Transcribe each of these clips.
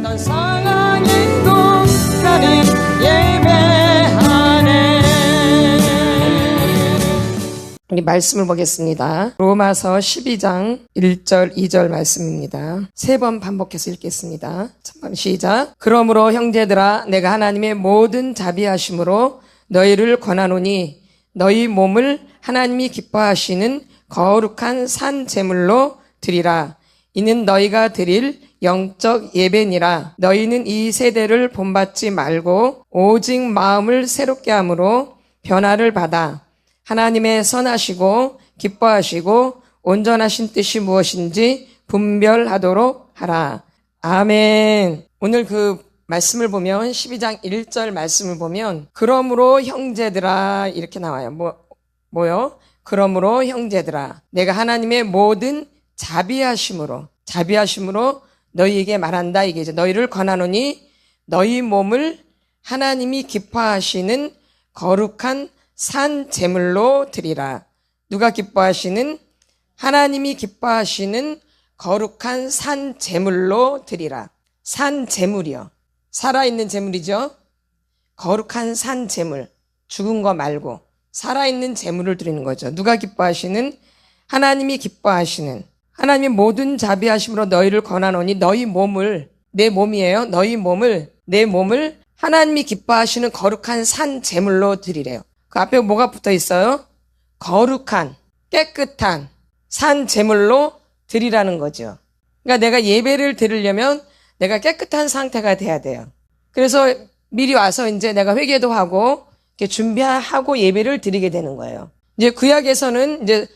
난 상황인도 나는 예배하네. 우리 말씀을 보겠습니다. 로마서 12장 1절 2절 말씀입니다. 3번 반복해서 읽겠습니다. 첫번 시작. 그러므로 형제들아 내가 하나님의 모든 자비하심으로 너희를 권하노니 너희 몸을 하나님이 기뻐하시는 거룩한 산 제물로 드리라. 이는 너희가 드릴 영적 예배니라. 너희는 이 세대를 본받지 말고 오직 마음을 새롭게 함으로 변화를 받아 하나님의 선하시고 기뻐하시고 온전하신 뜻이 무엇인지 분별하도록 하라. 아멘. 오늘 그 말씀을 보면 12장 1절 말씀을 보면 그러므로 형제들아 이렇게 나와요. 뭐요? 그러므로 형제들아 내가 하나님의 모든 자비하심으로 너희에게 말한다. 이게 이제 너희를 권하노니 너희 몸을 하나님이 기뻐하시는 거룩한 산 제물로 드리라. 누가 기뻐하시는? 하나님이 기뻐하시는 거룩한 산 제물로 드리라. 산 제물이요. 살아있는 제물이죠. 거룩한 산 제물. 죽은 거 말고 살아있는 제물을 드리는 거죠. 누가 기뻐하시는? 하나님이 기뻐하시는. 하나님이 모든 자비하심으로 너희를 권하노니 너희 몸을, 내 몸이에요. 너희 몸을, 내 몸을 하나님이 기뻐하시는 거룩한 산 제물로 드리래요. 그 앞에 뭐가 붙어 있어요? 거룩한, 깨끗한 산 제물로 드리라는 거죠. 그러니까 내가 예배를 드리려면 내가 깨끗한 상태가 돼야 돼요. 그래서 미리 와서 이제 내가 회개도 하고 이렇게 준비하고 예배를 드리게 되는 거예요. 이제 구약에서는 이제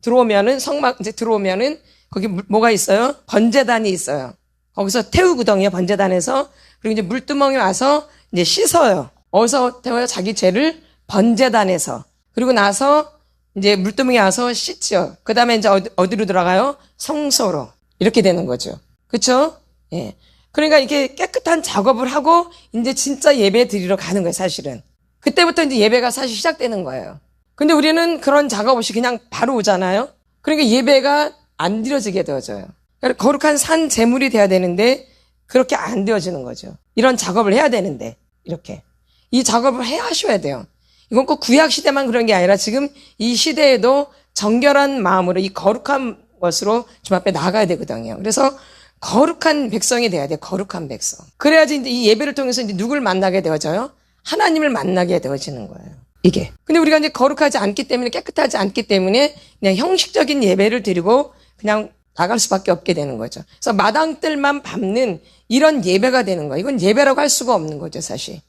들어오면은 이제 들어오면은 거기 뭐가 있어요? 번제단이 있어요. 거기서 태우거든요. 번제단에서. 그리고 이제 물두멍에 와서 이제 씻어요. 어디서 태워요? 자기 죄를 번제단에서. 그리고 나서 이제 물두멍에 와서 씻죠. 그 다음에 이제 어디로 들어가요? 성소로. 이렇게 되는 거죠. 그쵸? 예. 그러니까 이렇게 깨끗한 작업을 하고 이제 진짜 예배 드리러 가는 거예요, 사실은. 그때부터 이제 예배가 사실 시작되는 거예요. 근데 우리는 그런 작업 없이 그냥 바로 오잖아요. 그러니까 예배가 안 드려지게 되어져요. 그러니까 거룩한 산 제물이 돼야 되는데 그렇게 안 되어지는 거죠. 이런 작업을 해야 되는데 이렇게. 이 작업을 하셔야 돼요. 이건 꼭 구약 시대만 그런 게 아니라 지금 이 시대에도 정결한 마음으로 이 거룩한 것으로 주 앞에 나가야 되거든요. 그래서 거룩한 백성이 돼야 돼요. 거룩한 백성. 그래야지 이제 이 예배를 통해서 이제 누굴 만나게 되어져요? 하나님을 만나게 되어지는 거예요. 이게. 근데 우리가 이제 거룩하지 않기 때문에, 깨끗하지 않기 때문에 그냥 형식적인 예배를 드리고 그냥 나갈 수밖에 없게 되는 거죠. 그래서 마당뜰만 밟는 이런 예배가 되는 거예요. 이건 예배라고 할 수가 없는 거죠, 사실.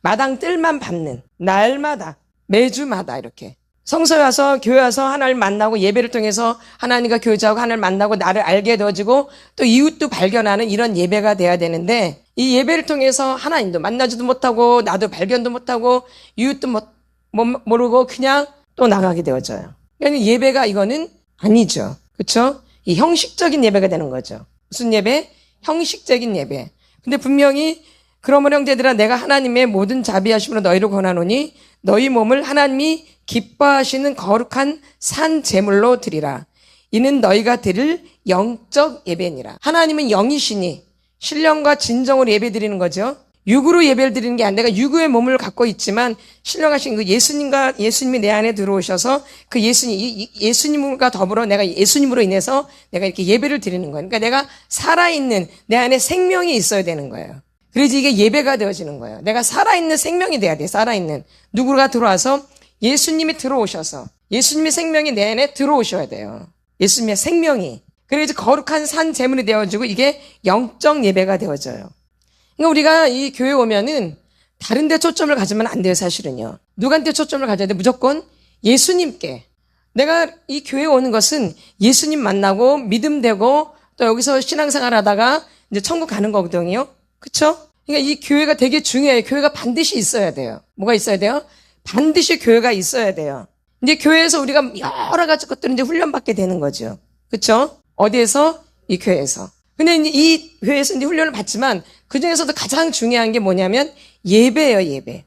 마당뜰만 밟는 날마다, 매주마다 이렇게. 성소에 와서 교회 와서 하나님을 만나고 예배를 통해서 하나님과 교제하고 하나님을 만나고 나를 알게 되어지고 또 이웃도 발견하는 이런 예배가 돼야 되는데 이 예배를 통해서 하나님도 만나지도 못하고 나도 발견도 못하고 이웃도 모르고 그냥 또 나가게 되어져요. 그러니까 예배가 이거는 아니죠. 그렇죠? 이 형식적인 예배가 되는 거죠. 무슨 예배? 형식적인 예배. 근데 분명히 그러므로 형제들아 내가 하나님의 모든 자비하심으로 너희를 권하노니 너희 몸을 하나님이 기뻐하시는 거룩한 산 제물로 드리라. 이는 너희가 드릴 영적 예배니라. 하나님은 영이시니 신령과 진정으로 예배 드리는 거죠. 육으로 예배를 드리는 게 아니라 내가 육의 몸을 갖고 있지만 신령하신 그 예수님이 내 안에 들어오셔서 그 예수님과 더불어 내가 예수님으로 인해서 내가 이렇게 예배를 드리는 거예요. 그러니까 내가 살아있는 내 안에 생명이 있어야 되는 거예요. 그래야지 이게 예배가 되어지는 거예요. 내가 살아있는 생명이 돼야 돼. 살아있는. 누구가 들어와서 예수님이 들어오셔서 예수님의 생명이 내 안에 들어오셔야 돼요. 예수님의 생명이. 그래야지 거룩한 산 제물이 되어지고 이게 영적 예배가 되어져요. 그러니까 우리가 이 교회 오면은 다른 데 초점을 가지면 안 돼요, 사실은요. 누구한테 초점을 가져야 돼? 무조건 예수님께. 내가 이 교회에 오는 것은 예수님 만나고 믿음 되고 또 여기서 신앙생활 하다가 이제 천국 가는 거거든요. 그쵸? 그러니까 이 교회가 되게 중요해요. 교회가 반드시 있어야 돼요. 뭐가 있어야 돼요? 반드시 교회가 있어야 돼요. 이제 교회에서 우리가 여러 가지 것들을 이제 훈련받게 되는 거죠. 그쵸? 어디에서? 이 교회에서. 근데 이제 이 교회에서 이제 훈련을 받지만 그 중에서도 가장 중요한 게 뭐냐면 예배예요, 예배.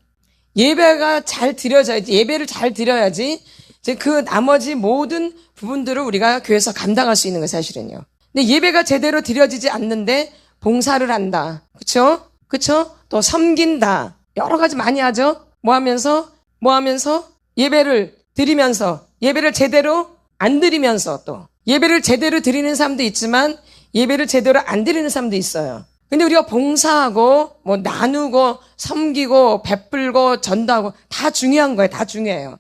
예배가 잘 드려져야지, 예배를 잘 드려야지 이제 그 나머지 모든 부분들을 우리가 교회에서 감당할 수 있는 거예요, 사실은요. 근데 예배가 제대로 드려지지 않는데 봉사를 한다. 그쵸? 그쵸? 또 섬긴다. 여러 가지 많이 하죠? 뭐 하면서 예배를 드리면서, 예배를 제대로 안 드리면서 또, 예배를 제대로 드리는 사람도 있지만, 예배를 제대로 안 드리는 사람도 있어요. 근데 우리가 봉사하고, 뭐 나누고, 섬기고, 베풀고, 전도하고, 다 중요한 거예요. 다 중요해요.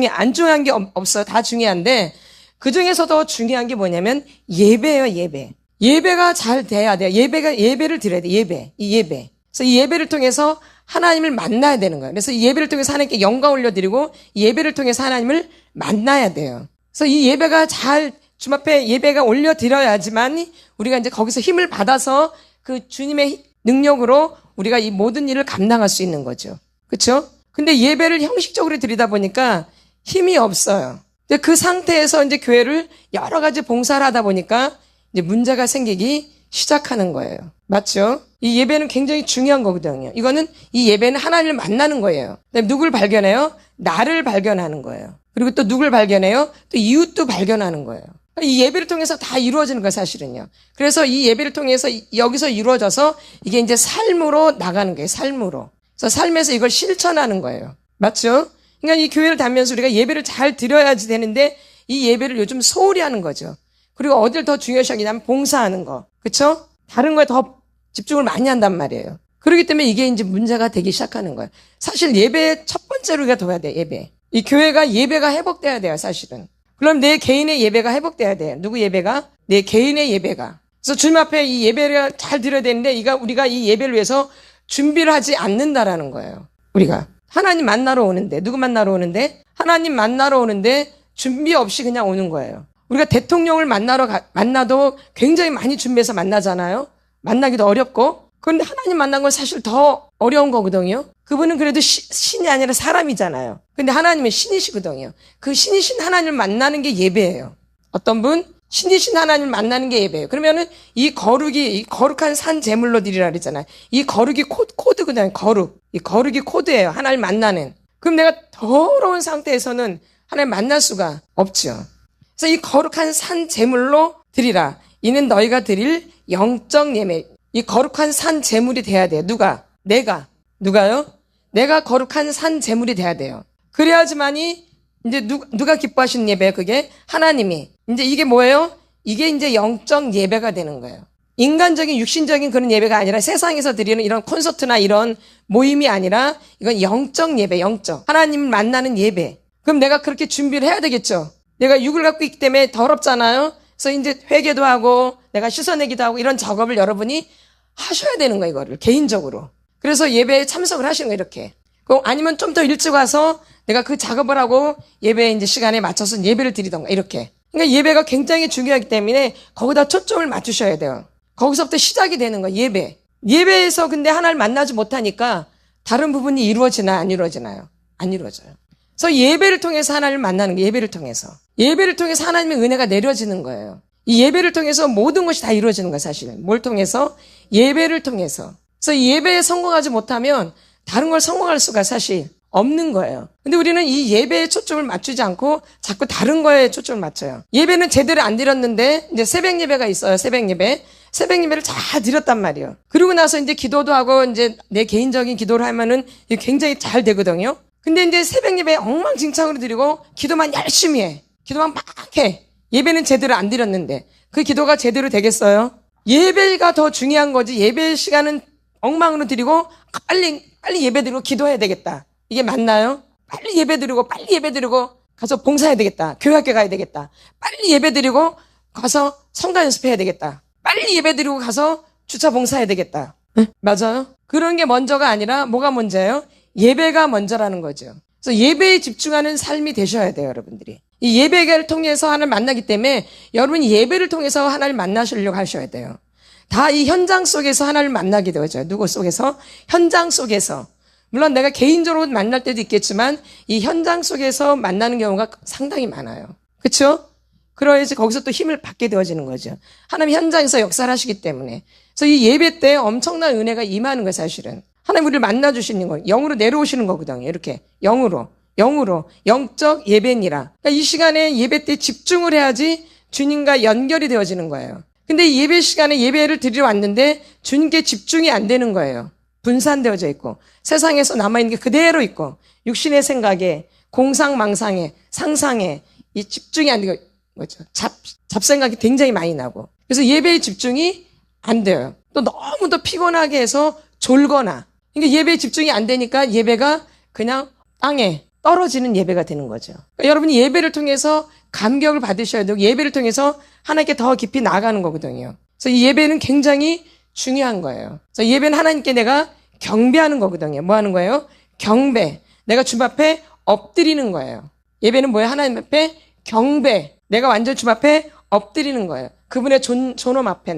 안 중요한 게 없어요. 다 중요한데, 그 중에서도 중요한 게 뭐냐면, 예배예요, 예배. 예배가 잘 돼야 돼요. 예배를 드려야 돼요, 예배. 이 예배. 그래서 이 예배를 통해서 하나님을 만나야 되는 거예요. 그래서 이 예배를 통해서 하나님께 영광 올려드리고, 이 예배를 통해서 하나님을 만나야 돼요. 그래서 이 예배가 주님 앞에 예배가 올려드려야지만, 우리가 이제 거기서 힘을 받아서 그 주님의 능력으로 우리가 이 모든 일을 감당할 수 있는 거죠. 그렇죠? 근데 예배를 형식적으로 드리다 보니까 힘이 없어요. 근데 그 상태에서 이제 교회를 여러 가지 봉사를 하다 보니까 이제 문제가 생기기 시작하는 거예요. 맞죠? 이 예배는 굉장히 중요한 거거든요. 이 예배는 하나님을 만나는 거예요. 그다음에 누굴 발견해요? 나를 발견하는 거예요. 그리고 또 누굴 발견해요? 또 이웃도 발견하는 거예요. 이 예배를 통해서 다 이루어지는 거예요, 사실은요. 그래서 이 예배를 통해서 여기서 이루어져서 이게 이제 삶으로 나가는 거예요, 삶으로. 그래서 삶에서 이걸 실천하는 거예요. 맞죠? 그러니까 이 교회를 다니면서 우리가 예배를 잘 드려야지 되는데 이 예배를 요즘 소홀히 하는 거죠. 그리고 어딜 더 중요시하냐면 봉사하는 거. 그렇죠? 다른 거에 더 집중을 많이 한단 말이에요. 그렇기 때문에 이게 이제 문제가 되기 시작하는 거예요. 사실 예배 첫 번째로 우리가 둬야 돼요, 예배. 이 예배가 회복돼야 돼요, 사실은. 그럼 내 개인의 예배가 회복돼야 돼요. 누구 예배가? 내 개인의 예배가. 그래서 주님 앞에 이 예배를 잘 드려야 되는데 우리가 이 예배를 위해서 준비를 하지 않는다라는 거예요. 우리가. 하나님 만나러 오는데, 누구 만나러 오는데? 하나님 만나러 오는데 준비 없이 그냥 오는 거예요. 우리가 대통령을 만나도 굉장히 많이 준비해서 만나잖아요. 만나기도 어렵고. 그런데 하나님 만난 건 사실 더 어려운 거거든요. 그분은 그래도 신이 아니라 사람이잖아요. 근데 하나님은 신이시거든요. 그 신이신 하나님을 만나는 게 예배예요. 어떤 분? 신이신 하나님을 만나는 게 예배예요. 그러면은 이 거룩한 산 제물로 드리라 그랬잖아요. 이 거룩이 코드거든요. 이 거룩이 코드예요. 하나님을 만나는. 그럼 내가 더러운 상태에서는 하나님을 만날 수가 없죠. 그래서 이 거룩한 산 제물로 드리라. 이는 너희가 드릴 영적 예배. 이 거룩한 산 제물이 돼야 돼요. 누가요? 내가 거룩한 산 제물이 돼야 돼요. 그래야지만이 이제 누가 기뻐하시는 예배예요, 그게? 하나님이. 이제 이게 뭐예요? 이게 이제 영적 예배가 되는 거예요. 인간적인, 육신적인 그런 예배가 아니라 세상에서 드리는 이런 콘서트나 이런 모임이 아니라 이건 영적 예배, 영적. 하나님을 만나는 예배. 그럼 내가 그렇게 준비를 해야 되겠죠? 내가 육을 갖고 있기 때문에 더럽잖아요? 그래서 이제 회개도 하고 내가 씻어내기도 하고 이런 작업을 여러분이 하셔야 되는 거예요, 이거를. 개인적으로. 그래서 예배에 참석을 하시는 거예요, 이렇게. 아니면 좀 더 일찍 와서 내가 그 작업을 하고 예배 이제 시간에 맞춰서 예배를 드리던가, 이렇게. 그러니까 예배가 굉장히 중요하기 때문에 거기다 초점을 맞추셔야 돼요. 거기서부터 시작이 되는 거예요, 예배. 예배에서 근데 하나를 만나지 못하니까 다른 부분이 이루어지나요, 안 이루어지나요? 안 이루어져요. 그래서 예배를 통해서 하나님을 만나는 거예요, 예배를 통해서. 예배를 통해서 하나님의 은혜가 내려지는 거예요. 이 예배를 통해서 모든 것이 다 이루어지는 거예요, 사실. 뭘 통해서? 예배를 통해서. 그래서 이 예배에 성공하지 못하면 다른 걸 성공할 수가 사실 없는 거예요. 근데 우리는 이 예배에 초점을 맞추지 않고 자꾸 다른 거에 초점을 맞춰요. 예배는 제대로 안 드렸는데 이제 새벽 예배가 있어요. 새벽 예배를 잘 드렸단 말이에요. 그리고 나서 이제 기도도 하고 이제 내 개인적인 기도를 하면은 굉장히 잘 되거든요. 근데 이제 새벽 예배 엉망진창으로 드리고 기도만 열심히 해. 기도만 막 해. 예배는 제대로 안 드렸는데 그 기도가 제대로 되겠어요? 예배가 더 중요한 거지. 예배 시간은 엉망으로 드리고 빨리 예배 드리고 기도해야 되겠다. 이게 맞나요? 빨리 예배 드리고 가서 봉사해야 되겠다. 교회학교 가야 되겠다. 빨리 예배 드리고 가서 성가 연습해야 되겠다. 빨리 예배 드리고 가서 주차 봉사해야 되겠다. 네? 맞아요? 그런 게 먼저가 아니라 뭐가 먼저예요? 예배가 먼저라는 거죠. 그래서 예배에 집중하는 삶이 되셔야 돼요, 여러분들이. 이 예배를 통해서 하나님을 만나기 때문에 여러분이 예배를 통해서 하나님을 만나시려고 하셔야 돼요. 다 이 현장 속에서 하나님을 만나게 되어져요. 누구 속에서? 현장 속에서. 물론 내가 개인적으로 만날 때도 있겠지만 이 현장 속에서 만나는 경우가 상당히 많아요. 그렇죠? 그래야지 거기서 또 힘을 받게 되어지는 거죠. 하나님 현장에서 역사를 하시기 때문에. 그래서 이 예배 때 엄청난 은혜가 임하는 거예요, 사실은. 하나님 우리를 만나주시는 거예요. 영으로 내려오시는 거거든요. 이렇게 영으로 영적 예배니라. 그러니까 이 시간에 예배 때 집중을 해야지 주님과 연결이 되어지는 거예요. 근데 이 예배 시간에 예배를 드리러 왔는데 주님께 집중이 안 되는 거예요. 분산되어져 있고 세상에서 남아있는 게 그대로 있고 육신의 생각에 공상망상에 상상에 이 집중이 안 되고 뭐죠? 잡생각이 굉장히 많이 나고 그래서 예배의 집중이 안 돼요. 또 너무 더 피곤하게 해서 졸거나 그러니까 예배에 집중이 안 되니까 예배가 그냥 땅에 떨어지는 예배가 되는 거죠. 그러니까 여러분이 예배를 통해서 감격을 받으셔야 되고 예배를 통해서 하나님께 더 깊이 나아가는 거거든요. 그래서 이 예배는 굉장히 중요한 거예요. 그래서 예배는 하나님께 내가 경배하는 거거든요. 뭐 하는 거예요? 경배. 내가 주님 앞에 엎드리는 거예요. 예배는 뭐예요? 하나님 앞에 경배. 내가 완전 주님 앞에 엎드리는 거예요. 그분의 존엄 앞에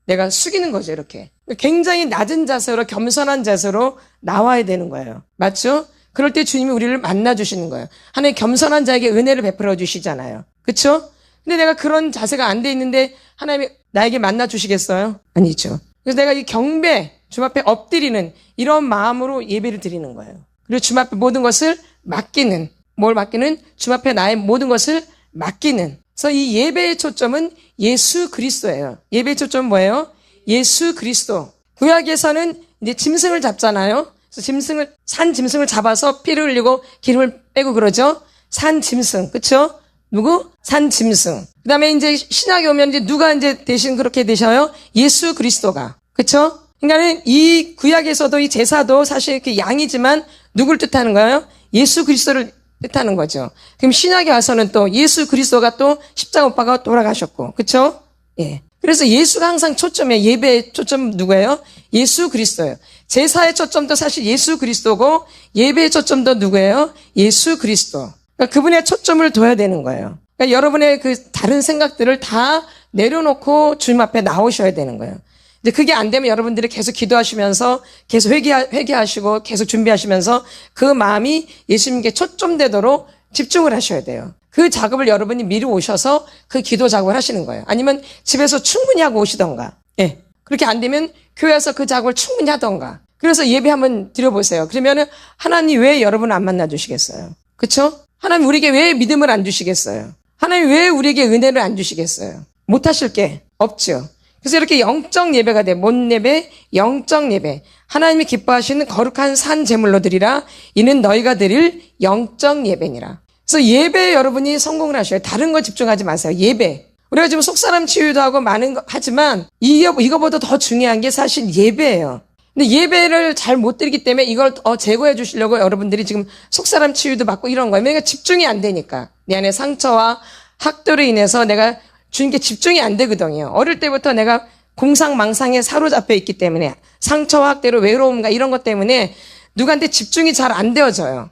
내가 숙이는 거죠. 이렇게. 굉장히 낮은 자세로 겸손한 자세로 나와야 되는 거예요. 맞죠? 그럴 때 주님이 우리를 만나주시는 거예요. 하나님 겸손한 자에게 은혜를 베풀어 주시잖아요. 그렇죠? 근데 내가 그런 자세가 안 돼 있는데 하나님이 나에게 만나주시겠어요? 아니죠. 그래서 내가 이 경배, 주님 앞에 엎드리는 이런 마음으로 예배를 드리는 거예요. 그리고 주님 앞에 모든 것을 맡기는, 뭘 맡기는? 주님 앞에 나의 모든 것을 맡기는. 그래서 이 예배의 초점은 예수 그리스도예요. 예배의 초점은 뭐예요? 예수 그리스도. 구약에서는 이제 짐승을 잡잖아요. 그래서 산 짐승을 잡아서 피를 흘리고 기름을 빼고 그러죠. 산 짐승, 그렇죠? 누구? 산 짐승. 그다음에 이제 신약에 오면 이제 누가 이제 대신 그렇게 되셔요? 예수 그리스도가, 그렇죠? 그러니까는 이 구약에서도 이 제사도 사실 이렇게 양이지만 누굴 뜻하는 거예요? 예수 그리스도를 뜻하는 거죠. 그럼 신약에 와서는 또 예수 그리스도가 또 십자가 못 박아 돌아가셨고, 그렇죠? 예. 그래서 예수가 항상 초점이에요. 예배의 초점 누구예요? 예수 그리스도예요. 제사의 초점도 사실 예수 그리스도고 예배의 초점도 누구예요? 예수 그리스도. 그러니까 그분의 초점을 둬야 되는 거예요. 그러니까 여러분의 그 다른 생각들을 다 내려놓고 주님 앞에 나오셔야 되는 거예요. 이제 그게 안 되면 여러분들이 계속 기도하시면서 계속 회개하시고 계속 준비하시면서 그 마음이 예수님께 초점되도록 집중을 하셔야 돼요. 그 작업을 여러분이 미리 오셔서 그 기도 작업을 하시는 거예요. 아니면 집에서 충분히 하고 오시던가. 예. 그렇게 안 되면 교회에서 그 작업을 충분히 하던가. 그래서 예배 한번 드려보세요. 그러면은 하나님 왜 여러분을 안 만나주시겠어요? 그쵸? 하나님 우리에게 왜 믿음을 안 주시겠어요? 하나님 왜 우리에게 은혜를 안 주시겠어요? 못하실 게 없죠. 그래서 이렇게 영적 예배가 돼. 뭔 예배? 영적 예배. 하나님이 기뻐하시는 거룩한 산 제물로 드리라. 이는 너희가 드릴 영적 예배니라. 그래서 예배에 여러분이 성공을 하셔요. 다른 거 집중하지 마세요. 예배. 우리가 지금 속사람 치유도 하고 많은 거 하지만 이거보다 더 중요한 게 사실 예배예요. 근데 예배를 잘 못 드리기 때문에 이걸 제거해 주시려고 여러분들이 지금 속사람 치유도 받고 이런 거예요. 그러니까 집중이 안 되니까. 내 안에 상처와 학도로 인해서 내가 주님께 집중이 안 되거든요. 어릴 때부터 내가 공상망상에 사로잡혀 있기 때문에 상처와 학대로 외로움과 이런 것 때문에 누구한테 집중이 잘 안 되어져요.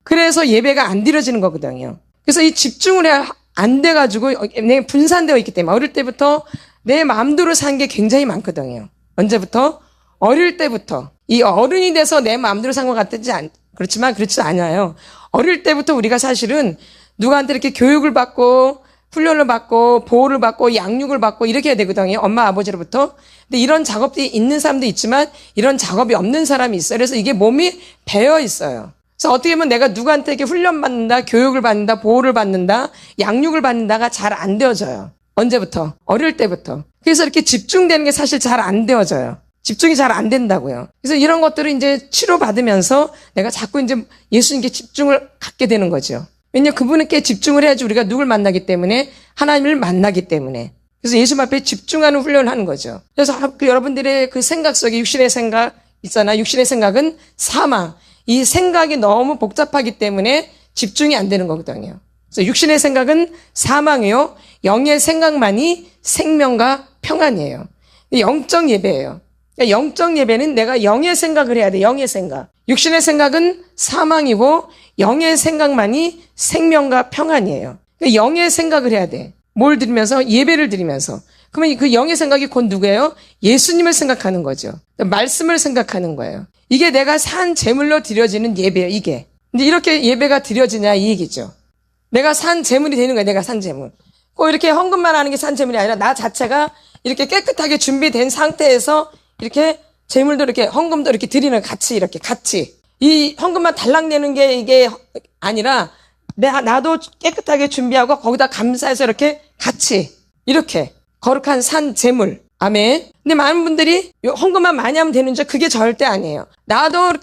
그래서 예배가 안 드려지는 거거든요. 그래서 이 집중을 안 돼가지고 분산되어 있기 때문에 어릴 때부터 내 마음대로 산 게 굉장히 많거든요. 언제부터? 어릴 때부터. 이 어른이 돼서 내 마음대로 산 것 그렇지만 그렇지 않아요. 어릴 때부터 우리가 사실은 누구한테 이렇게 교육을 받고 훈련을 받고 보호를 받고 양육을 받고 이렇게 해야 되거든요. 엄마 아버지로부터. 근데 이런 작업이 있는 사람도 있지만 이런 작업이 없는 사람이 있어요. 그래서 이게 몸이 배어 있어요. 그래서 어떻게 보면 내가 누구한테 이렇게 훈련받는다, 교육을 받는다, 보호를 받는다, 양육을 받는다가 잘 안 되어져요. 언제부터? 어릴 때부터. 그래서 이렇게 집중되는 게 사실 잘 안 되어져요. 집중이 잘 안 된다고요. 그래서 이런 것들을 이제 치료받으면서 내가 자꾸 이제 예수님께 집중을 갖게 되는 거죠. 왜냐하면 그분께 집중을 해야지 우리가 누굴 만나기 때문에 하나님을 만나기 때문에. 그래서 예수 앞에 집중하는 훈련을 하는 거죠. 그래서 여러분들의 그 생각 속에 육신의 생각 있잖아. 육신의 생각은 사망. 이 생각이 너무 복잡하기 때문에 집중이 안 되는 거거든요. 그래서 육신의 생각은 사망이요. 영의 생각만이 생명과 평안이에요. 영적 예배예요. 그러니까 영적 예배는 내가 영의 생각을 해야 돼. 영의 생각. 육신의 생각은 사망이고 영의 생각만이 생명과 평안이에요. 그러니까 영의 생각을 해야 돼. 뭘 드리면서? 예배를 드리면서. 그러면 그 영의 생각이 곧 누구예요? 예수님을 생각하는 거죠. 말씀을 생각하는 거예요. 이게 내가 산 제물로 드려지는 예배예요. 이게. 근데 이렇게 예배가 드려지냐 이 얘기죠. 내가 산 제물이 되는 거예요. 내가 산 제물. 꼭 이렇게 헌금만 하는 게 산 제물이 아니라 나 자체가 이렇게 깨끗하게 준비된 상태에서 이렇게 제물도 이렇게 헌금도 이렇게 드리는 같이 이 헌금만 달랑 내는 게 이게 아니라 나도 깨끗하게 준비하고 거기다 감사해서 이렇게 같이 이렇게 거룩한 산 제물. 아멘. 근데 많은 분들이 헌금만 많이 하면 되는 줄 그게 절대 아니에요. 나도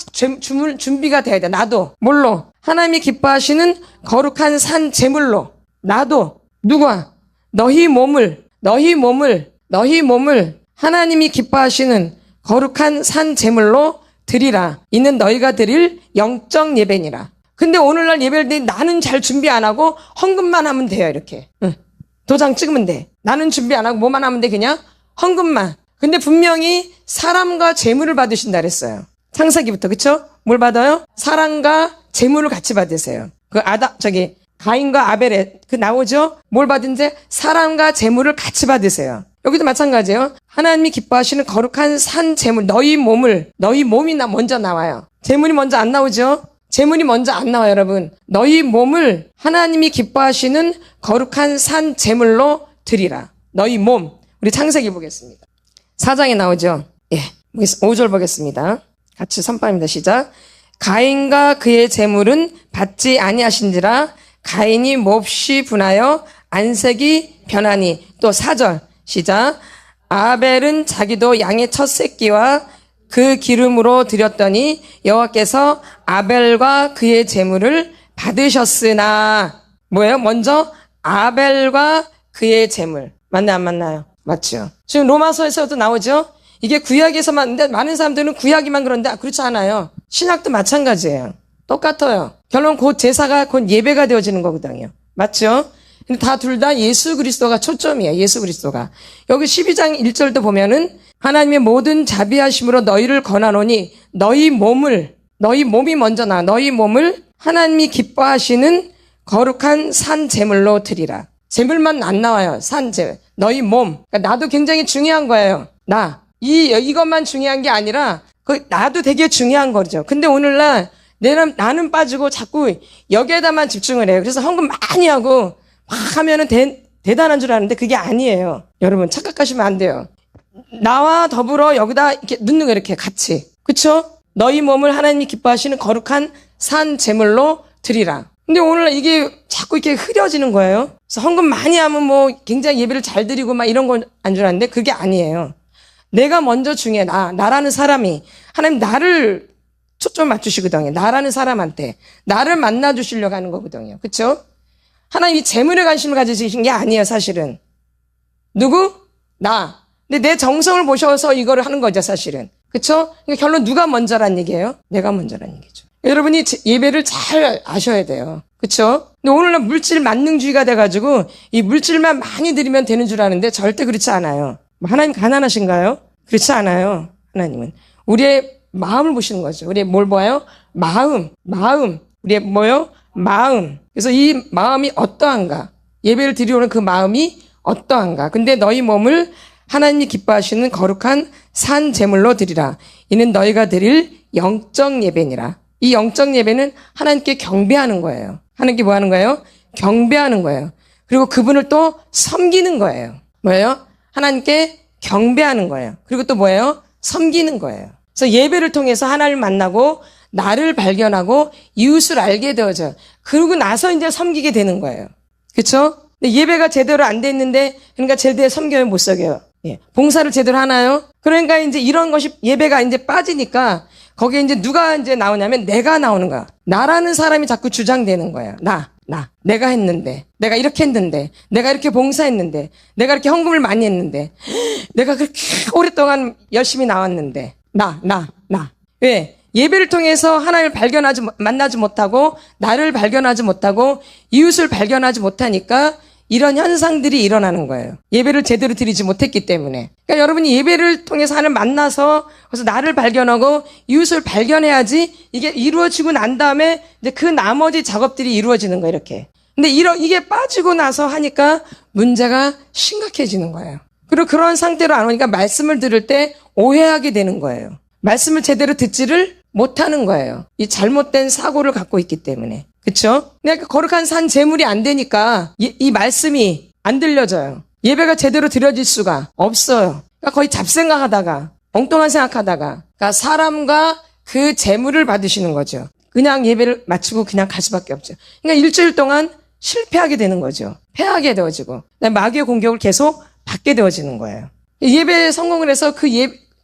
준비가 돼야 돼. 나도. 뭘로? 하나님이 기뻐하시는 거룩한 산 제물로. 나도. 누가? 너희 몸을 하나님이 기뻐하시는 거룩한 산 제물로 드리라. 이는 너희가 드릴 영적 예배니라. 근데 오늘날 예배를 드리 나는 잘 준비 안 하고 헌금만 하면 돼요. 이렇게. 응. 도장 찍으면 돼. 나는 준비 안 하고 뭐만 하면 돼. 그냥 헌금만. 근데 분명히 사람과 재물을 받으신다 그랬어요. 창세기부터. 그쵸? 뭘 받아요? 사람과 재물을 같이 받으세요. 가인과 아벨의 나오죠? 뭘 받은지 사람과 재물을 같이 받으세요. 여기도 마찬가지예요. 하나님이 기뻐하시는 거룩한 산 재물, 너희 몸이 먼저 나와요. 재물이 먼저 안 나오죠? 재물이 먼저 안 나와요, 여러분. 너희 몸을 하나님이 기뻐하시는 거룩한 산 재물로 드리라. 너희 몸. 우리 창세기 보겠습니다. 4장에 나오죠? 예. 5절 보겠습니다. 같이 선포합니다. 시작. 가인과 그의 재물은 받지 아니하신지라 가인이 몹시 분하여 안색이 변하니. 또 4절 시작. 아벨은 자기도 양의 첫 새끼와 그 기름으로 드렸더니 여호와께서 아벨과 그의 재물을 받으셨으나. 뭐예요? 먼저 아벨과 그의 재물. 맞나요? 안 맞나요? 맞죠. 지금 로마서에서도 나오죠. 이게 구약에서만. 근데 많은 사람들은 구약이만 그런데 그렇지 않아요. 신약도 마찬가지예요. 똑같아요. 결론 곧 제사가 곧 예배가 되어지는 거거든요. 맞죠? 근데 둘 다 예수 그리스도가 초점이에요. 예수 그리스도가. 여기 12장 1절도 보면은 하나님의 모든 자비하심으로 너희를 권하노니 너희 몸이 먼저 나와. 너희 몸을 하나님이 기뻐하시는 거룩한 산 제물로 드리라. 제물만 안 나와요. 산 제물. 너희 몸. 그러니까 나도 굉장히 중요한 거예요. 이것만 중요한 게 아니라 나도 되게 중요한 거죠. 근데 오늘날 나는 빠지고 자꾸 여기에다만 집중을 해요. 그래서 헌금 많이 하고 막 하면은 대단한 줄 아는데 그게 아니에요. 여러분 착각하시면 안 돼요. 나와 더불어 여기다 이렇게 넣는 거 이렇게 같이. 그쵸? 너희 몸을 하나님이 기뻐하시는 거룩한 산 제물로 드리라. 근데 오늘 이게 자꾸 이렇게 흐려지는 거예요. 그래서 헌금 많이 하면 뭐 굉장히 예배를 잘 드리고 막 이런 건 안 줄 아는데 그게 아니에요. 내가 먼저 중요해. 나라는 사람이. 하나님 나를 초점 맞추시거든요. 나라는 사람한테. 나를 만나 주시려고 하는 거거든요. 그쵸? 하나님이 재물에 관심을 가지신 게 아니에요, 사실은. 누구? 나. 근데 내 정성을 보셔서 이거를 하는 거죠, 사실은. 그쵸? 그러니까 결론 누가 먼저란 얘기예요? 내가 먼저란 얘기죠. 여러분이 예배를 잘 아셔야 돼요. 그쵸? 근데 오늘날 물질 만능주의가 돼가지고 이 물질만 많이 드리면 되는 줄 아는데 절대 그렇지 않아요. 하나님 가난하신가요? 그렇지 않아요. 하나님은. 우리의 마음을 보시는 거죠. 우리의 뭘 봐요? 마음. 우리의 뭐요? 마음. 그래서 이 마음이 어떠한가? 예배를 드리오는 그 마음이 어떠한가? 근데 너희 몸을 하나님이 기뻐하시는 거룩한 산 제물로 드리라. 이는 너희가 드릴 영적 예배니라. 이 영적 예배는 하나님께 경배하는 거예요. 하나님께 뭐 하는 거예요? 경배하는 거예요. 그리고 그분을 또 섬기는 거예요. 뭐예요? 하나님께 경배하는 거예요. 그리고 또 뭐예요? 섬기는 거예요. 그래서 예배를 통해서 하나님을 만나고 나를 발견하고 이웃을 알게 되어져요. 그러고 나서 이제 섬기게 되는 거예요. 그렇죠? 근데 예배가 제대로 안 돼 있는데 그러니까 제대로 섬기면 못 섬겨요. 예. 봉사를 제대로 하나요? 그러니까 이제 이런 것이 예배가 이제 빠지니까 거기에 이제 누가 이제 나오냐면 내가 나오는 거야. 나라는 사람이 자꾸 주장되는 거예요. 내가 했는데, 내가 이렇게 했는데, 내가 이렇게 봉사했는데, 내가 이렇게 헌금을 많이 했는데, 내가 그렇게 오랫동안 열심히 나왔는데, 왜? 예배를 통해서 하나님을 만나지 못하고, 나를 발견하지 못하고, 이웃을 발견하지 못하니까 이런 현상들이 일어나는 거예요. 예배를 제대로 드리지 못했기 때문에. 그러니까 여러분이 예배를 통해서 하나님을 만나서 그래서 나를 발견하고 이웃을 발견해야지 이게 이루어지고 난 다음에 이제 그 나머지 작업들이 이루어지는 거예요, 이렇게. 근데 이게 빠지고 나서 하니까 문제가 심각해지는 거예요. 그리고 그런 상태로 안 오니까 말씀을 들을 때 오해하게 되는 거예요. 말씀을 제대로 듣지를 못하는 거예요. 이 잘못된 사고를 갖고 있기 때문에. 그쵸? 그러니까 거룩한 산 제물이 안 되니까 이 말씀이 안 들려져요. 예배가 제대로 드려질 수가 없어요. 그러니까 거의 잡생각하다가 엉뚱한 생각하다가 그러니까 사람과 그 제물을 받으시는 거죠. 그냥 예배를 마치고 그냥 갈 수밖에 없죠. 그러니까 일주일 동안 실패하게 되는 거죠. 패하게 되어지고 마귀의 공격을 계속 받게 되어지는 거예요. 예배에 성공을 해서 그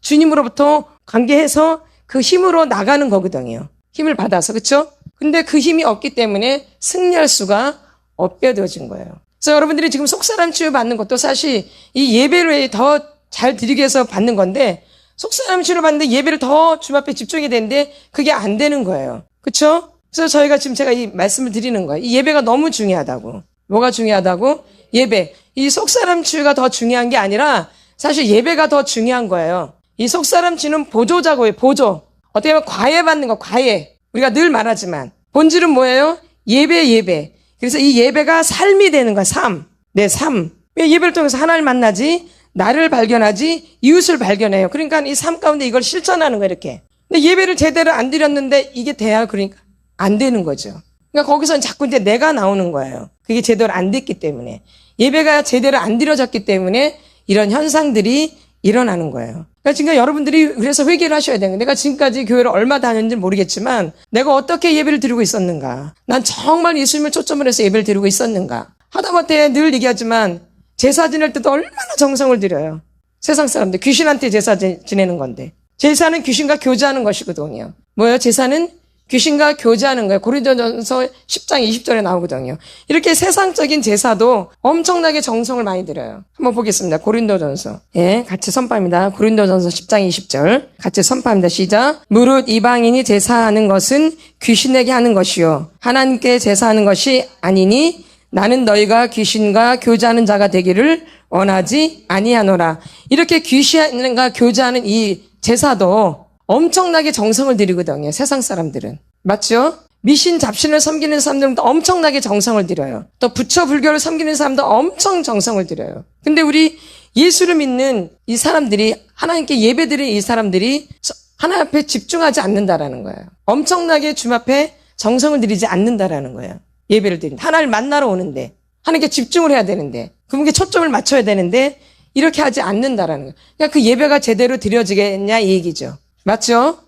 주님으로부터 관계해서 그 힘으로 나가는 거거든요. 힘을 받아서, 그렇죠? 근데 그 힘이 없기 때문에 승리할 수가 없게 되어진 거예요. 그래서 여러분들이 지금 속사람 치유 받는 것도 사실 이 예배를 더 잘 드리기 위해서 받는 건데, 속사람 치유를 받는데 예배를 더 주님 앞에 집중이 되는데 그게 안 되는 거예요. 그렇죠? 그래서 저희가 지금 제가 이 말씀을 드리는 거예요. 이 예배가 너무 중요하다고. 뭐가 중요하다고? 예배. 이 속사람 치유가 더 중요한 게 아니라 사실 예배가 더 중요한 거예요. 이 속사람 치유는 보조자고요. 보조. 어떻게 보면 과외 받는 거, 과외. 우리가 늘 말하지만 본질은 뭐예요? 예배. 그래서 이 예배가 삶이 되는 거야. 삶. 내 삶. 왜 예배를 통해서 하나님을 만나지? 나를 발견하지? 이웃을 발견해요. 그러니까 이 삶 가운데 이걸 실천하는 거예요. 이렇게. 근데 예배를 제대로 안 드렸는데 이게 돼야 그러니까 안 되는 거죠. 그러니까 거기서는 자꾸 이제 내가 나오는 거예요. 그게 제대로 안 됐기 때문에. 예배가 제대로 안 드려졌기 때문에 이런 현상들이 일어나는 거예요. 그러니까 지금 여러분들이 그래서 회개를 하셔야 돼요. 내가 지금까지 교회를 얼마 다녔는지 모르겠지만 내가 어떻게 예배를 드리고 있었는가? 난 정말 예수님을 초점을 해서 예배를 드리고 있었는가? 하다못해 늘 얘기하지만 제사 지낼 때도 얼마나 정성을 들여요. 세상 사람들 귀신한테 제사 지내는 건데. 제사는 귀신과 교제하는 것이거든요. 뭐예요? 제사는 귀신과 교제하는 거예요. 고린도전서 10장 20절에 나오거든요. 이렇게 세상적인 제사도 엄청나게 정성을 많이 들여요. 한번 보겠습니다. 고린도전서. 예, 같이 선포합니다. 고린도전서 10장 20절. 같이 선포합니다. 시작. 무릇 이방인이 제사하는 것은 귀신에게 하는 것이요 하나님께 제사하는 것이 아니니 나는 너희가 귀신과 교제하는 자가 되기를 원하지 아니하노라. 이렇게 귀신과 교제하는 이 제사도 엄청나게 정성을 들이거든요. 세상 사람들은. 맞죠? 미신 잡신을 섬기는 사람들은 엄청나게 정성을 들여요. 또 부처 불교를 섬기는 사람도 엄청 정성을 들여요. 근데 우리 예수를 믿는 이 사람들이, 하나님께 예배드리는 이 사람들이 하나님 앞에 집중하지 않는다라는 거예요. 엄청나게 주님 앞에 정성을 들이지 않는다라는 거예요. 예배를 드린다. 하나님을 만나러 오는데, 하나님께 집중을 해야 되는데, 그분께 초점을 맞춰야 되는데, 이렇게 하지 않는다라는 거예요. 그러니까 그 예배가 제대로 드려지겠냐 이 얘기죠. 맞죠?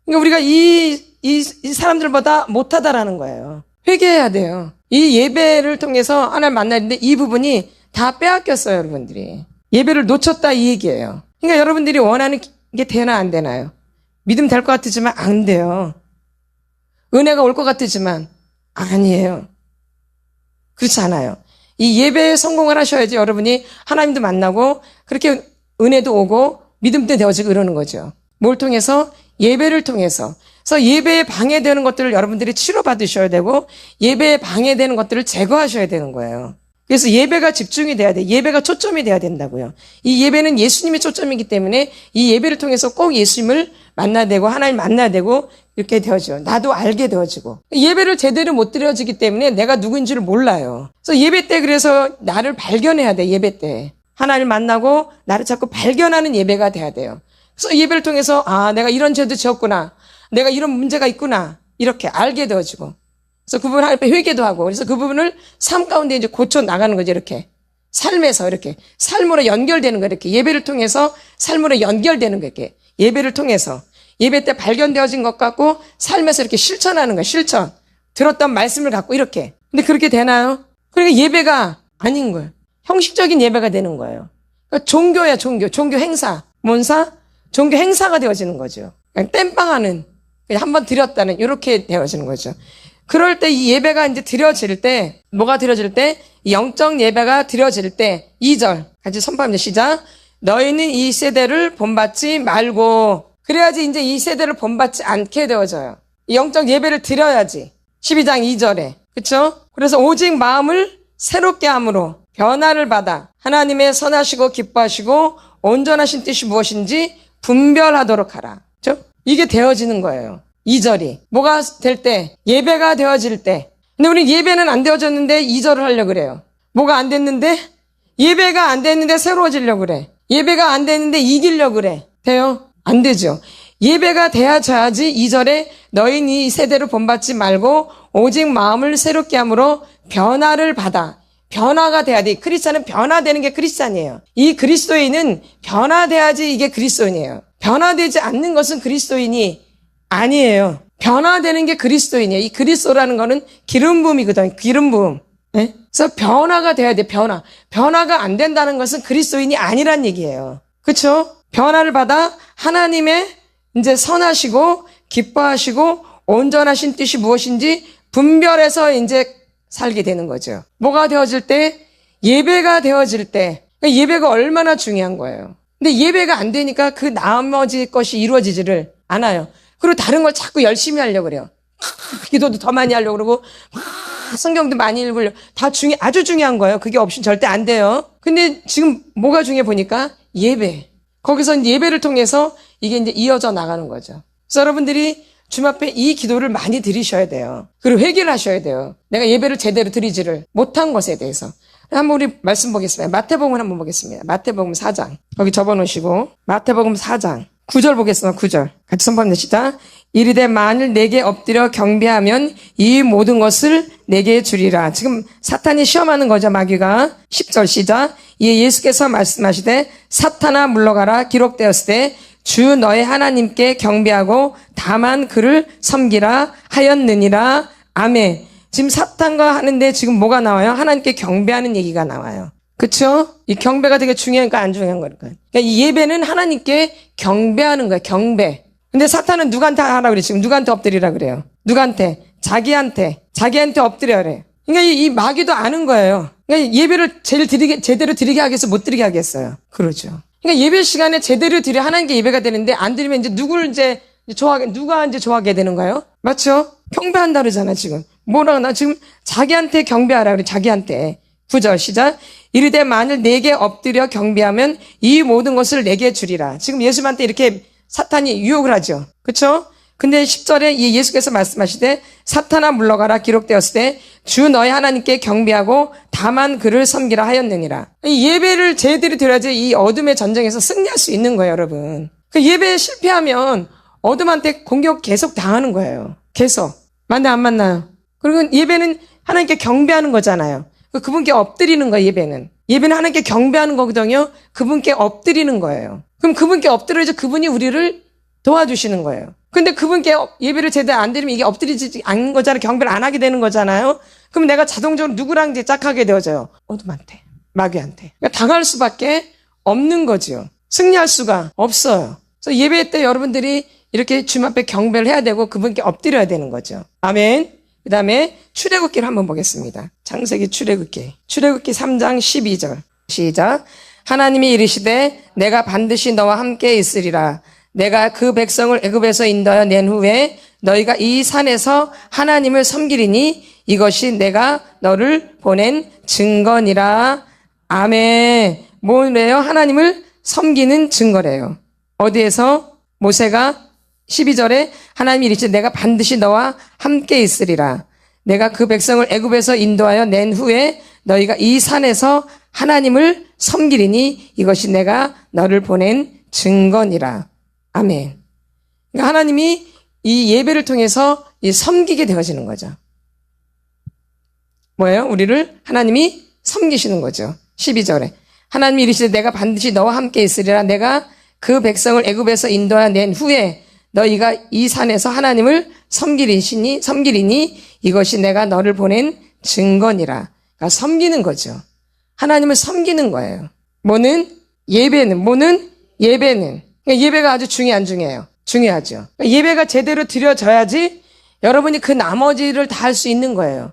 그러니까 우리가 이 사람들보다 못하다라는 거예요. 회개해야 돼요. 이 예배를 통해서 하나님 만나는데 이 부분이 다 빼앗겼어요, 여러분들이. 예배를 놓쳤다 이 얘기예요. 그러니까 여러분들이 원하는 게 되나 안 되나요? 믿음 될 것 같지만 안 돼요. 은혜가 올 것 같지만 아니에요. 그렇지 않아요. 이 예배에 성공을 하셔야지 여러분이 하나님도 만나고 그렇게 은혜도 오고 믿음도 되어지고 이러는 거죠. 뭘 통해서? 예배를 통해서. 그래서 예배에 방해되는 것들을 여러분들이 치료받으셔야 되고 예배에 방해되는 것들을 제거하셔야 되는 거예요. 그래서 예배가 집중이 돼야 돼. 예배가 초점이 돼야 된다고요. 이 예배는 예수님이 초점이기 때문에 이 예배를 통해서 꼭 예수님을 만나야 되고 하나님 만나야 되고 이렇게 되어져요. 나도 알게 되어지고. 예배를 제대로 못 드려지기 때문에 내가 누구인지를 몰라요. 그래서 예배 때 그래서 나를 발견해야 돼. 예배 때. 하나님을 만나고 나를 자꾸 발견하는 예배가 돼야 돼요. 그래서 예배를 통해서 내가 이런 죄도 지었구나. 내가 이런 문제가 있구나. 이렇게 알게 되어지고. 그래서 그 부분 앞에 회개도 하고. 그래서 그 부분을 삶 가운데 이제 고쳐 나가는 거죠. 이렇게. 삶에서 이렇게. 삶으로 연결되는 거 이렇게. 예배를 통해서 삶으로 연결되는 거 이렇게. 예배를 통해서. 예배 때 발견되어진 것 같고 삶에서 이렇게 실천하는 거예요. 실천. 들었던 말씀을 갖고 이렇게. 근데 그렇게 되나요? 그러니까 예배가 아닌 거예요. 형식적인 예배가 되는 거예요. 그러니까 종교야, 종교. 종교 행사. 뭔사? 종교 행사가 되어지는 거죠. 그냥 땜빵하는. 그냥 한번 드렸다는 이렇게 되어지는 거죠. 그럴 때 이 예배가 이제 드려질 때, 뭐가 드려질 때? 영적 예배가 드려질 때, 2절. 같이 선포합니다. 시작. 너희는 이 세대를 본받지 말고, 그래야지 이제 이 세대를 본받지 않게 되어져요. 영적 예배를 드려야지. 12장 2절에. 그쵸? 그래서 오직 마음을 새롭게 함으로 변화를 받아 하나님의 선하시고 기뻐하시고 온전하신 뜻이 무엇인지 분별하도록 하라. 그쵸? 이게 되어지는 거예요. 2절이. 뭐가 될 때? 예배가 되어질 때. 근데 우리 예배는 안 되어졌는데 2절을 하려고 그래요. 뭐가 안 됐는데? 예배가 안 됐는데 새로워지려고 그래. 예배가 안 됐는데 이기려고 그래. 돼요? 안 되죠. 예배가 돼야지 2절에 너희는 이 세대를 본받지 말고 오직 마음을 새롭게 함으로 변화를 받아. 변화가 돼야 돼. 크리스찬은 변화되는 게 크리스찬이에요. 이 그리스도인은 변화돼야지 이게 그리스도인이에요. 변화되지 않는 것은 그리스도인이 아니에요. 변화되는 게 그리스도인이에요. 이 그리스도라는 거는 기름 부음이거든요. 기름 부음. 네? 그래서 변화가 돼야 돼, 변화. 변화가 안 된다는 것은 그리스도인이 아니란 얘기예요. 그렇죠? 변화를 받아 하나님의 이제 선하시고 기뻐하시고 온전하신 뜻이 무엇인지 분별해서 이제 살게 되는 거죠. 뭐가 되어질 때? 예배가 되어질 때. 예배가 얼마나 중요한 거예요. 근데 예배가 안 되니까 그 나머지 것이 이루어지지를 않아요. 그리고 다른 걸 자꾸 열심히 하려고 그래요. 기도도 더 많이 하려고 그러고 성경도 많이 읽으려고. 다 아주 중요한 거예요. 그게 없이는 절대 안 돼요. 근데 지금 뭐가 중요해 보니까 예배. 거기서 예배를 통해서 이게 이제 이어져 나가는 거죠. 그래서 여러분들이 주님 앞에 이 기도를 많이 드리셔야 돼요. 그리고 회개를 하셔야 돼요. 내가 예배를 제대로 드리지를 못한 것에 대해서. 한번 우리 말씀 보겠습니다. 마태복음을 한번 보겠습니다. 마태복음 4장. 거기 접어놓으시고 마태복음 4장 9절 보겠습니다. 9절. 같이 선포합니다. 시작. 이르되 만일 내게 엎드려 경배하면 이 모든 것을 내게 주리라. 지금 사탄이 시험하는 거죠. 마귀가. 10절 시작. 이에 예수께서 말씀하시되 사탄아 물러가라. 기록되었을 때 주 너의 하나님께 경배하고 다만 그를 섬기라 하였느니라. 아멘. 지금 사탄과 하는데 지금 뭐가 나와요? 하나님께 경배하는 얘기가 나와요. 그쵸? 이 경배가 되게 중요한가 안 중요한 거니까. 그러니까 이 예배는 하나님께 경배하는 거예요. 경배. 근데 사탄은 누구한테 하라 그래? 지금 누구한테 엎드리라 그래요? 누구한테? 자기한테 엎드려 그래. 그러니까 이 마귀도 아는 거예요. 그러니까 예배를 제대로 드리게 하겠어? 못 드리게 하겠어요? 그러죠. 그러니까 예배 시간에 제대로 드려 하나님께 예배가 되는데 안 드리면 이제 누가 이제 좋아하게 되는 거예요? 맞죠? 경배한다 그러잖아, 지금. 뭐라고 나 지금 자기한테 경배하라 그래, 자기한테. 9절 시작. 이르되 만일 내게 엎드려 경배하면 이 모든 것을 내게 주리라. 지금 예수님한테 이렇게 사탄이 유혹을 하죠. 그쵸? 근데 10절에 이 예수께서 말씀하시되 사탄아 물러가라. 기록되었을 때 주 너의 하나님께 경배하고 다만 그를 섬기라 하였느니라. 이 예배를 제대로 드려야지 이 어둠의 전쟁에서 승리할 수 있는 거예요, 여러분. 그 예배에 실패하면 어둠한테 공격 계속 당하는 거예요. 계속. 맞나 안 맞나요? 그리고 예배는 하나님께 경배하는 거잖아요. 그분께 엎드리는 거예요, 예배는. 예배는 하나님께 경배하는 거거든요. 그분께 엎드리는 거예요. 그럼 그분께 엎드려야지 그분이 우리를 도와주시는 거예요. 근데 그분께 예배를 제대로 안 드리면 이게 엎드리지 않는 거잖아요. 경배를 안 하게 되는 거잖아요. 그럼 내가 자동적으로 누구랑 이제 짝하게 되어져요? 어둠한테, 마귀한테. 그러니까 당할 수밖에 없는 거지요. 승리할 수가 없어요. 그래서 예배 때 여러분들이 이렇게 주님 앞에 경배를 해야 되고 그분께 엎드려야 되는 거죠. 아멘. 그 다음에 출애굽기를 한번 보겠습니다. 창세기 출애굽기 3장 12절 시작. 하나님이 이르시되 내가 반드시 너와 함께 있으리라. 내가 그 백성을 애굽에서 인도하여 낸 후에 너희가 이 산에서 하나님을 섬기리니 이것이 내가 너를 보낸 증거니라. 아멘. 뭐래요? 하나님을 섬기는 증거래요. 어디에서? 모세가 12절에 하나님이 이르시되 내가 반드시 너와 함께 있으리라. 내가 그 백성을 애굽에서 인도하여 낸 후에 너희가 이 산에서 하나님을 섬기리니 이것이 내가 너를 보낸 증거니라. 아멘. 그러니까 하나님이 이 예배를 통해서 섬기게 되어지는 거죠. 뭐예요? 우리를 하나님이 섬기시는 거죠. 12절에 하나님이 이르시되 내가 반드시 너와 함께 있으리라. 내가 그 백성을 애굽에서 인도하여 낸 후에 너희가 이 산에서 하나님을 섬기리니 이것이 내가 너를 보낸 증거니라. 그러니까 섬기는 거죠. 하나님을 섬기는 거예요. 뭐는? 예배는. 그러니까 예배가 아주 안 중요해요. 중요하죠. 그러니까 예배가 제대로 드려져야지 여러분이 그 나머지를 다 할 수 있는 거예요.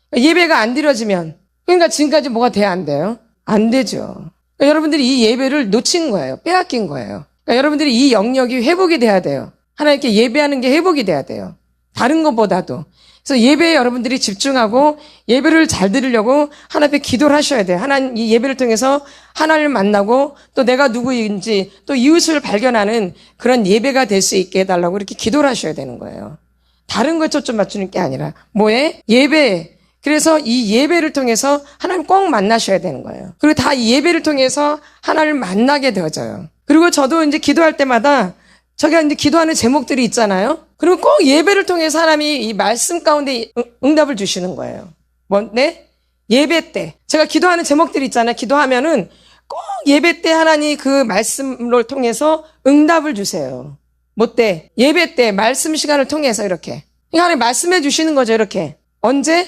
그러니까 예배가 안 드려지면, 그러니까 지금까지 뭐가 돼야 안 돼요? 안 되죠. 그러니까 여러분들이 이 예배를 놓친 거예요. 빼앗긴 거예요. 그러니까 여러분들이 이 영역이 회복이 돼야 돼요. 하나님께 예배하는 게 회복이 돼야 돼요. 다른 것보다도. 그래서 예배에 여러분들이 집중하고 예배를 잘 드리려고 하나님 앞에 기도를 하셔야 돼요. 하나님 이 예배를 통해서 하나님을 만나고 또 내가 누구인지 또 이웃을 발견하는 그런 예배가 될 수 있게 해달라고 이렇게 기도를 하셔야 되는 거예요. 다른 거에 초점 맞추는 게 아니라 뭐에? 예배. 그래서 이 예배를 통해서 하나님 꼭 만나셔야 되는 거예요. 그리고 다 이 예배를 통해서 하나님을 만나게 되어져요. 그리고 저도 이제 기도할 때마다 제가 이제 기도하는 제목들이 있잖아요. 그리고 꼭 예배를 통해서 하나님이 이 말씀 가운데 응답을 주시는 거예요. 뭔데? 예배 때. 제가 기도하는 제목들이 있잖아요. 기도하면은 꼭 예배 때 하나님 그 말씀을 통해서 응답을 주세요. 뭐 때? 예배 때 말씀 시간을 통해서 이렇게. 그러니까 하나님 말씀해 주시는 거죠. 이렇게. 언제?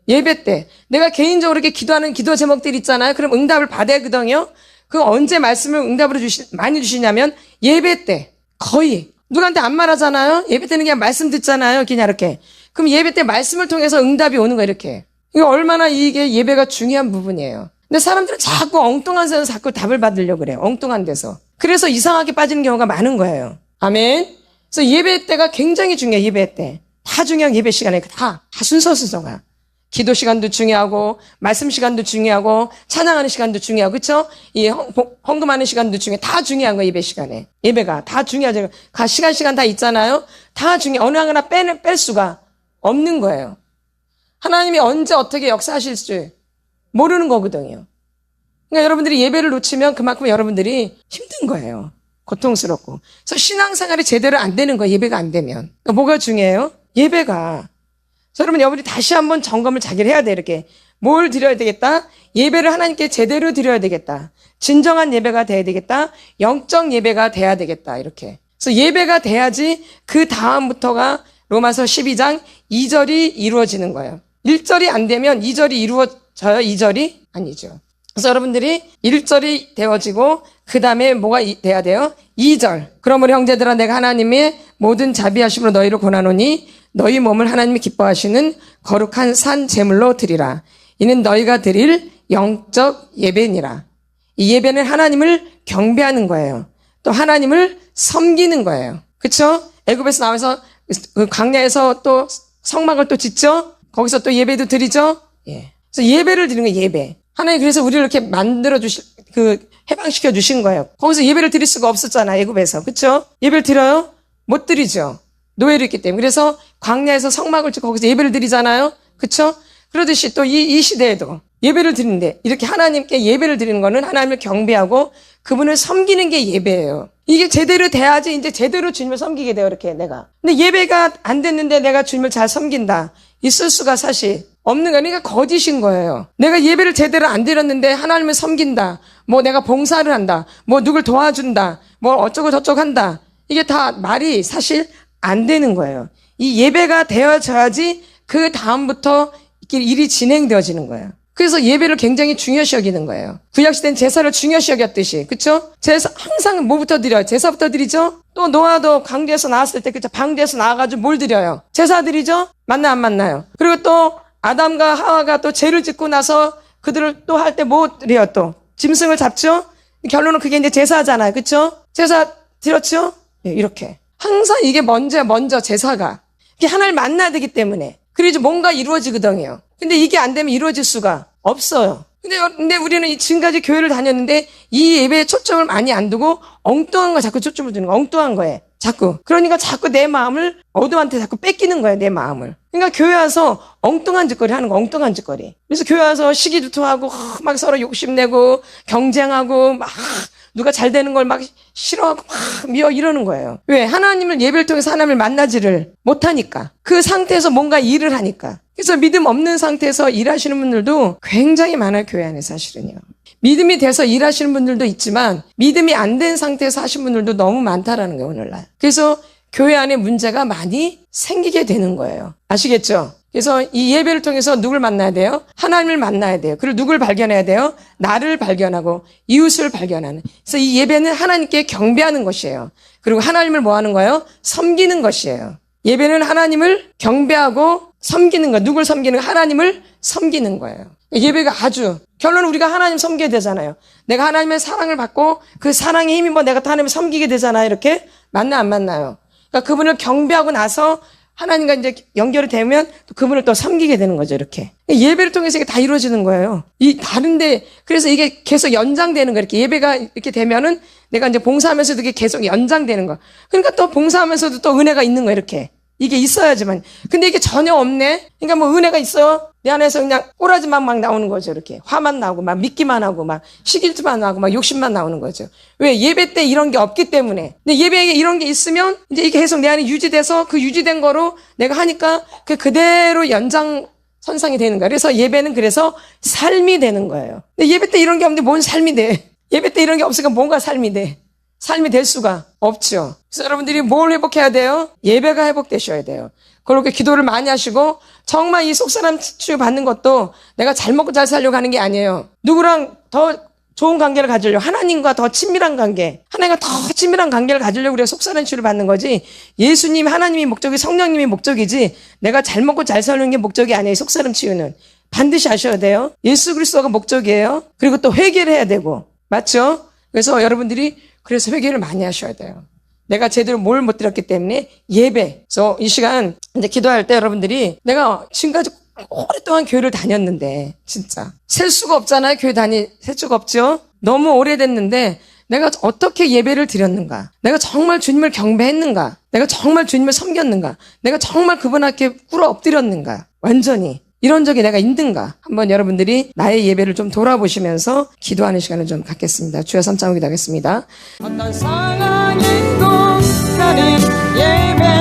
예배 때. 내가 개인적으로 이렇게 기도하는 기도 제목들 있잖아요. 그럼 응답을 받아야 하거든요. 그 언제 말씀을 응답으로 많이 주시냐면 예배 때. 거의. 누구한테 안 말하잖아요. 예배 때는 그냥 말씀 듣잖아요. 그냥 이렇게. 그럼 예배 때 말씀을 통해서 응답이 오는 거예요. 이렇게. 이게 얼마나 이게 예배가 중요한 부분이에요. 근데 사람들은 자꾸 엉뚱한 데서 자꾸 답을 받으려고 그래요. 엉뚱한 데서. 그래서 이상하게 빠지는 경우가 많은 거예요. 아멘. 그래서 예배 때가 굉장히 중요해요. 예배 때. 다 중요한 예배 시간에 다 순서가. 기도 시간도 중요하고 말씀 시간도 중요하고 찬양하는 시간도 중요하고 그렇죠? 이 헌금하는 시간도 중요해. 다 중요한 거예요. 예배 시간에. 예배가 다 중요하죠. 시간 다 있잖아요. 다 중요해. 어느 하나 뺄 수가 없는 거예요. 하나님이 언제 어떻게 역사하실지 모르는 거거든요. 그러니까 여러분들이 예배를 놓치면 그만큼 여러분들이 힘든 거예요. 고통스럽고. 그래서 신앙생활이 제대로 안 되는 거예요. 예배가 안 되면. 그러니까 뭐가 중요해요? 예배가. 그래서 여러분이 다시 한번 점검을 자기를 해야 돼. 이렇게. 뭘 드려야 되겠다? 예배를 하나님께 제대로 드려야 되겠다. 진정한 예배가 돼야 되겠다. 영적 예배가 돼야 되겠다. 이렇게. 그래서 예배가 돼야지 그 다음부터가 로마서 12장 2절이 이루어지는 거예요. 1절이 안 되면 2절이 이루어져요? 2절이? 아니죠. 그래서 여러분들이 1절이 되어지고 그 다음에 뭐가 돼야 돼요? 2절. 그러므로 형제들아 내가 하나님의 모든 자비하심으로 너희를 권하노니 너희 몸을 하나님이 기뻐하시는 거룩한 산 제물로 드리라. 이는 너희가 드릴 영적 예배니라. 이 예배는 하나님을 경배하는 거예요. 또 하나님을 섬기는 거예요. 그렇죠? 애굽에서 나와서 그 광야에서 또 성막을 또 짓죠? 거기서 또 예배도 드리죠? 예. 그래서 예배를 드리는 거예요. 예배. 하나님 그래서 우리를 이렇게 만들어 해방시켜 주신 거예요. 거기서 예배를 드릴 수가 없었잖아. 애굽에서. 그렇죠? 예배를 드려요? 못 드리죠. 노예로 있기 때문에. 그래서 광야에서 성막을 짓고 거기서 예배를 드리잖아요. 그렇죠? 그러듯이 또 이 시대에도 예배를 드리는데 이렇게 하나님께 예배를 드리는 거는 하나님을 경배하고 그분을 섬기는 게 예배예요. 이게 제대로 돼야지 이제 제대로 주님을 섬기게 돼요. 이렇게 내가. 근데 예배가 안 됐는데 내가 주님을 잘 섬긴다. 있을 수가 사실 없는 거예요. 그러니까 거짓인 거예요. 내가 예배를 제대로 안 드렸는데 하나님을 섬긴다. 뭐 내가 봉사를 한다. 뭐 누굴 도와준다. 뭐 어쩌고 저쩌고 한다. 이게 다 말이 사실 안 되는 거예요. 이 예배가 되어져야지 그 다음부터 일이 진행되어지는 거예요. 그래서 예배를 굉장히 중요시 여기는 거예요. 구약시대는 제사를 중요시 여겼듯이. 그쵸? 제사, 항상 뭐부터 드려요? 제사부터 드리죠? 또 노아도 광야에서 나왔을 때, 그쵸? 방주에서 나와가지고 뭘 드려요? 제사 드리죠? 맞나 안 맞나요? 그리고 또 아담과 하와가 또 죄를 짓고 나서 그들을 또 할 때 뭐 드려요 또? 짐승을 잡죠? 결론은 그게 이제 제사잖아요. 그쵸? 제사 드렸죠? 네, 이렇게. 항상 이게 먼저 제사가. 이게 하나를 만나야 되기 때문에. 그래야지 뭔가 이루어지거든요. 근데 이게 안 되면 이루어질 수가 없어요. 근데 우리는 지금까지 교회를 다녔는데 이 예배에 초점을 많이 안 두고 엉뚱한 거 자꾸 초점을 두는 거, 엉뚱한 거에. 자꾸. 그러니까 자꾸 내 마음을 어둠한테 자꾸 뺏기는 거예요, 내 마음을. 그러니까 교회 와서 엉뚱한 짓거리 하는 거, 엉뚱한 짓거리. 그래서 교회 와서 시기두통하고 막 서로 욕심내고 경쟁하고 막 누가 잘 되는 걸 막 싫어하고 막 미워 이러는 거예요. 왜? 하나님을 예배를 통해서 하나님을 만나지를 못하니까. 그 상태에서 뭔가 일을 하니까. 그래서 믿음 없는 상태에서 일하시는 분들도 굉장히 많아요, 교회 안에 사실은요. 믿음이 돼서 일하시는 분들도 있지만 믿음이 안 된 상태에서 하신 분들도 너무 많다라는 거예요, 오늘날. 그래서 교회 안에 문제가 많이 생기게 되는 거예요. 아시겠죠? 그래서 이 예배를 통해서 누굴 만나야 돼요? 하나님을 만나야 돼요. 그리고 누굴 발견해야 돼요? 나를 발견하고 이웃을 발견하는. 그래서 이 예배는 하나님께 경배하는 것이에요. 그리고 하나님을 뭐 하는 거예요? 섬기는 것이에요. 예배는 하나님을 경배하고 섬기는 거. 누굴 섬기는 거? 하나님을 섬기는 거예요. 예배가 아주 결론은 우리가 하나님 섬기게 되잖아요. 내가 하나님의 사랑을 받고 그 사랑의 힘이 뭐 내가 또 하나님을 섬기게 되잖아요. 이렇게 맞나 안 맞나요? 그러니까 그분을 경배하고 나서 하나님과 이제 연결이 되면 또 그분을 또 섬기게 되는 거죠. 이렇게 예배를 통해서 이게 다 이루어지는 거예요. 이 다른데 그래서 이게 계속 연장되는 거. 이렇게 예배가 이렇게 되면은 내가 이제 봉사하면서도 이게 계속 연장되는 거. 그러니까 또 봉사하면서도 또 은혜가 있는 거. 이렇게 이게 있어야지만. 근데 이게 전혀 없네. 그러니까 뭐 은혜가 있어요. 내 안에서 그냥 꼬라지만 막 나오는 거죠. 이렇게 화만 나오고 막 믿기만 하고 막 시길투만 나오고 막 욕심만 나오는 거죠. 왜? 예배 때 이런 게 없기 때문에. 근데 예배에 이런 게 있으면 이제 이게 계속 내 안에 유지돼서 그 유지된 거로 내가 하니까 그대로 연장선상이 되는 거예요. 그래서 예배는 그래서 삶이 되는 거예요. 근데 예배 때 이런 게 없는데 뭔 삶이 돼? 예배 때 이런 게 없으니까 뭔가 삶이 돼? 삶이 될 수가 없죠. 그래서 여러분들이 뭘 회복해야 돼요? 예배가 회복되셔야 돼요. 그렇게 기도를 많이 하시고 정말 이 속사람 치유 받는 것도 내가 잘 먹고 잘 살려고 하는 게 아니에요. 누구랑 더 좋은 관계를 가지려고, 하나님과 더 친밀한 관계, 하나님과 더 친밀한 관계를 가지려고 우리가 속사람 치유를 받는 거지, 예수님, 하나님이 목적이, 성령님이 목적이지 내가 잘 먹고 잘 사는 게 목적이 아니에요. 속사람 치유는 반드시 아셔야 돼요. 예수 그리스도가 목적이에요. 그리고 또 회개를 해야 되고, 맞죠? 그래서 여러분들이 그래서 회개를 많이 하셔야 돼요. 내가 제대로 뭘 못 드렸기 때문에 예배. 그래서 이 시간 이제 기도할 때 여러분들이, 내가 지금까지 오랫동안 교회를 다녔는데 진짜 셀 수가 없잖아요. 셀 수가 없죠. 너무 오래됐는데 내가 어떻게 예배를 드렸는가, 내가 정말 주님을 경배했는가, 내가 정말 주님을 섬겼는가, 내가 정말 그분 앞에 꿇어 엎드렸는가, 완전히 이런 적이 내가 있는가, 한번 여러분들이 나의 예배를 좀 돌아보시면서 기도하는 시간을 좀 갖겠습니다. 주여 삼창으로 기도하겠습니다. 어떤 상황이고 나는 예배